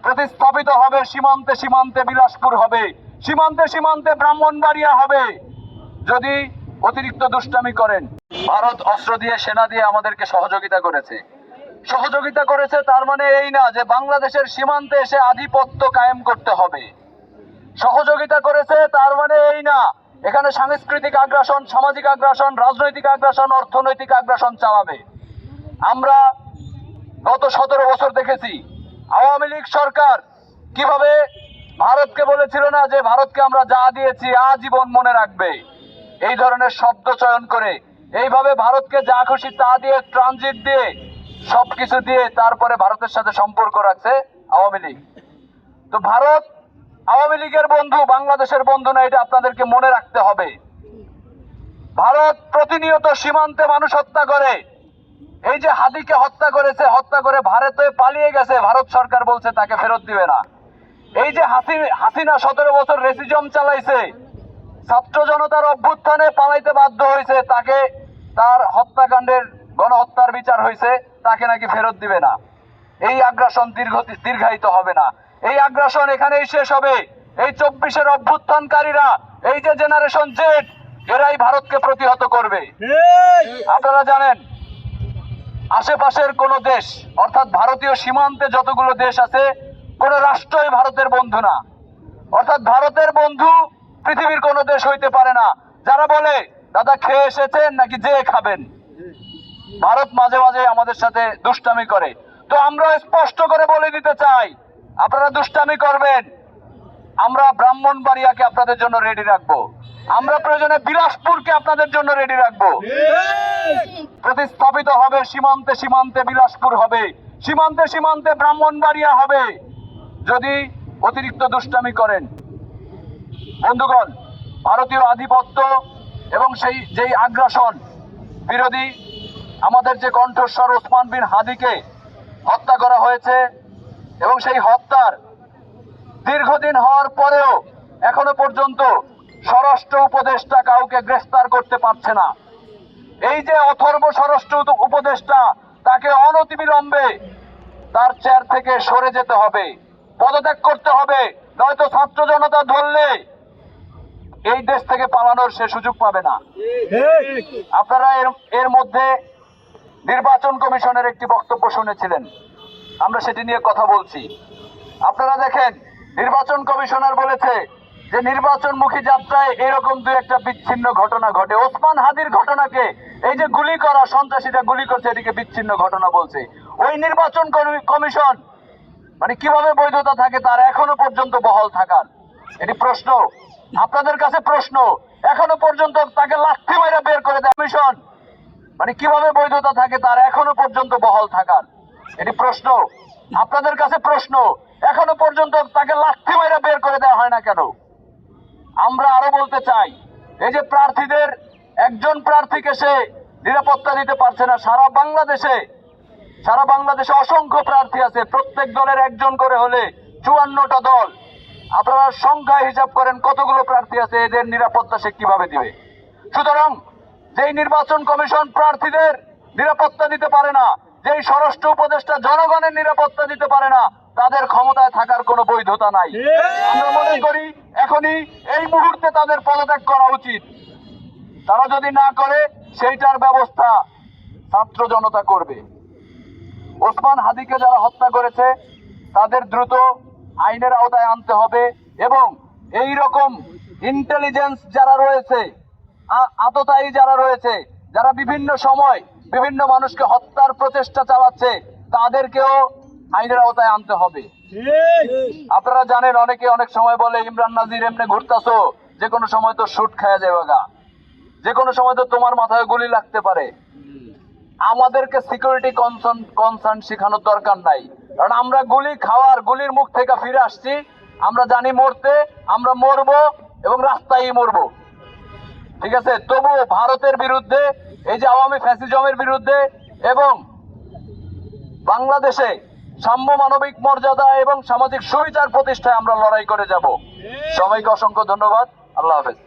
প্রতিস্থাপিত হবে সীমান্তে সীমান্তে বিলাসপুর হবে, সীমান্তে সীমান্তে ব্রাহ্মণবাড়িয়া হবে যদি অতিরিক্ত দুষ্টামি করেন। ভারত অস্ত্র দিয়ে সেনা দিয়ে আমাদেরকে সহযোগিতা করেছে তার মানে এই না যে বাংলাদেশের সীমান্তে এসে আধিপত্য কায়েম করতে হবে। সহযোগিতা করেছে তার মানে এই না এখানে সাংস্কৃতিক আগ্রাসন, সামাজিক আগ্রাসন, রাজনৈতিক আগ্রাসন, অর্থনৈতিক আগ্রাসন চালাবে। আমরা গত 17 বছর দেখেছি আওয়ামী লীগ সরকার কিভাবে ভারতকে বলেছিল না যে ভারতকে আমরা যা দিয়েছি আজীবন মনে রাখবে, এই ধরনের শব্দ চয়ন করে এইভাবে ভারতকে যা খুশি তা দিয়ে, ট্রানজিট দিয়ে, সবকিছু দিয়ে তারপরে ভারতের সাথে সম্পর্ক রাখছে আওয়ামী লীগ। তো ভারত আওয়ামী লীগের বন্ধু, বাংলাদেশের বন্ধু না, এটা আপনাদেরকে মনে রাখতে হবে। ভারত প্রতিনিয়ত সীমান্তে মানুষ হত্যা করে। এই যে হাদিকে হত্যা করেছে, হত্যা করে ভারতে পালিয়ে গেছে, ভারত সরকার বলছে তাকে ফেরত দিবে না। এই যে হাসিনা 17 বছর রেসিজম চালাইছে, ছাত্র জনতার অভ্যুত্থানে পালাইতে বাধ্য হয়েছে, তাকে তার হত্যাকাণ্ডের গণহত্যার বিচার হয়েছে, তাকে নাকি ফেরত দিবে না। এই আগ্রাসন দীর্ঘায়িত হবে না, এই আগ্রাসন এখানেই শেষ হবে। এই 24-এর অভ্যুত্থানকারীরা, এই যে জেনারেশন জেড, এরাই ভারতকে প্রতিহত করবে। আপনারা জানেন আশেপাশের কোন দেশ, অর্থাৎ ভারতীয় সীমান্তে যতগুলো দেশ আছে, কোন রাষ্ট্রই ভারতের বন্ধু না। অর্থাৎ ভারতের বন্ধু পৃথিবীর কোন দেশ হইতে পারে না। যারা বলে দাদা খেয়ে এসেছেন নাকি যে খাবেন, ভারত মাঝে মাঝে আমাদের সাথে দুষ্টামি করে। তো আমরা স্পষ্ট করে বলে দিতে চাই, আপনারা দুষ্টামি করবেন, আমরা ব্রাহ্মণবাড়িয়াকে আপনাদের জন্য রেডি রাখবো, আমরা প্রয়োজনে বিলাসপুরকে আপনাদের জন্য রেডি রাখবো। প্রতিস্থাপিত হবে সীমান্তে সীমান্তে বিলাসপুর হবে, সীমান্তে সীমান্তে ব্রাহ্মণবাড়িয়া হবে যদি অতিরিক্ত দুষ্টামি করেন। বন্ধুগণ, ভারতীয় আধিপত্য এবং যেই আগ্রাসন বিরোধী আমাদের যে কণ্ঠস্বর ওসমান বিন হাদিকে হত্যা করা হয়েছে এবং সেই হত্যার দীর্ঘদিন হওয়ার পরেও এখনো পর্যন্ত স্বরাষ্ট্র উপদেষ্টা কাউকে গ্রেফতার করতে পারছে না। এই যে অথর্ব স্বরাষ্ট্র উপদেষ্টা, তাকে অনতিবিলম্বে তার চেয়ার থেকে সরে যেতে হবে, পদত্যাগ করতে হবে, নয়তো ছাত্র জনতা ধরলে এই দেশ থেকে পালানোর সে সুযোগ পাবে না। আপনারা এর মধ্যে নির্বাচন কমিশনের একটি বক্তব্য শুনেছিলেন, আমরা সেটি নিয়ে কথা বলছি। আপনারা দেখেন নির্বাচন কমিশনার বলেছে যে নির্বাচনমুখী যাত্রায় এরকম দুই একটা বিচ্ছিন্ন ঘটনা ঘটে। ওসমান হাদির ঘটনাকে, এই যে গুলি করা, সন্ত্রাসীরা গুলি করছে, এটিকে বিচ্ছিন্ন ঘটনা বলছে। ওই নির্বাচন কমিশন মানে কিভাবে বৈধতা থাকে তার এখনো পর্যন্ত বহাল থাকার, এটি প্রশ্ন, আপনাদের কাছে প্রশ্ন। এখনো পর্যন্ত তাকে লাথি মেরে বের করে দেয় কমিশন, মানে কিভাবে বৈধতা থাকে তার এখনো পর্যন্ত বহাল থাকার, এটি প্রশ্ন, আপনাদের কাছে প্রশ্ন। এখনো পর্যন্ত তাকে লাথি মেরে বের করে দেওয়া হয় না কেন? আমরা আরো বলতে চাই, এই যে প্রার্থীদের একজন প্রার্থীকে সে নিরাপত্তা দিতে পারছে না, সারা বাংলাদেশে অসংখ্য প্রার্থী আছে, প্রত্যেক দলের একজন করে হলে 54টা দল। আপনারা সংখ্যায় হিসাব করেন কতগুলো প্রার্থী আছে, এদের নিরাপত্তা সে কিভাবে দিবে? সুতরাং যেই নির্বাচন কমিশন প্রার্থীদের নিরাপত্তা দিতে পারে না, যেই স্বরাষ্ট্র উপদেষ্টা জনগণের নিরাপত্তা দিতে পারে না, তাদের ক্ষমতায় থাকার কোনো বৈধতা নাই। আমরা মনে করি এখনই এই মুহূর্তে তাদের পদত্যাগ করা উচিত। তারা যদি না করে সেইটার ব্যবস্থা ছাত্র জনতা করবে। ওসমান হাদিকে যারা হত্যা করেছে তাদের দ্রুত আইনের আওতায় আনতে হবে এবং এই রকম ইন্টেলিজেন্স যারা রয়েছে, আততায়ী যারা রয়েছে, যারা বিভিন্ন সময় বিভিন্ন মানুষকে হত্যার প্রচেষ্টা চালাচ্ছে, তাদেরকেও আইনের আওতায় আনতে হবে। আপনারা জানেন অনেকে অনেক সময় বলে ইমরান নাজির এমনি ঘুরতাছো, যে কোনো সময় তো শুট খাওয়া যাবে গা, যে কোনো সময় তো তোমার মাথায় গুলি লাগতে পারে। আমাদেরকে সিকিউরিটি কনসার্ন শেখানোর দরকার নাই, কারণ আমরা গুলির মুখ থেকে ফিরে আসছি। আমরা জানি মরতে, আমরা মরবো এবং রাস্তায় মরবো, ঠিক আছে? তবুও ভারতের বিরুদ্ধে, এই যে আওয়ামী ফ্যাসিজমের বিরুদ্ধে এবং বাংলাদেশে সাম্য, মানবিক মর্যাদা এবং সামাজিক সুবিচার প্রতিষ্ঠায় আমরা লড়াই করে যাব। সবাইকে অসংখ্য ধন্যবাদ। আল্লাহ হাফেজ।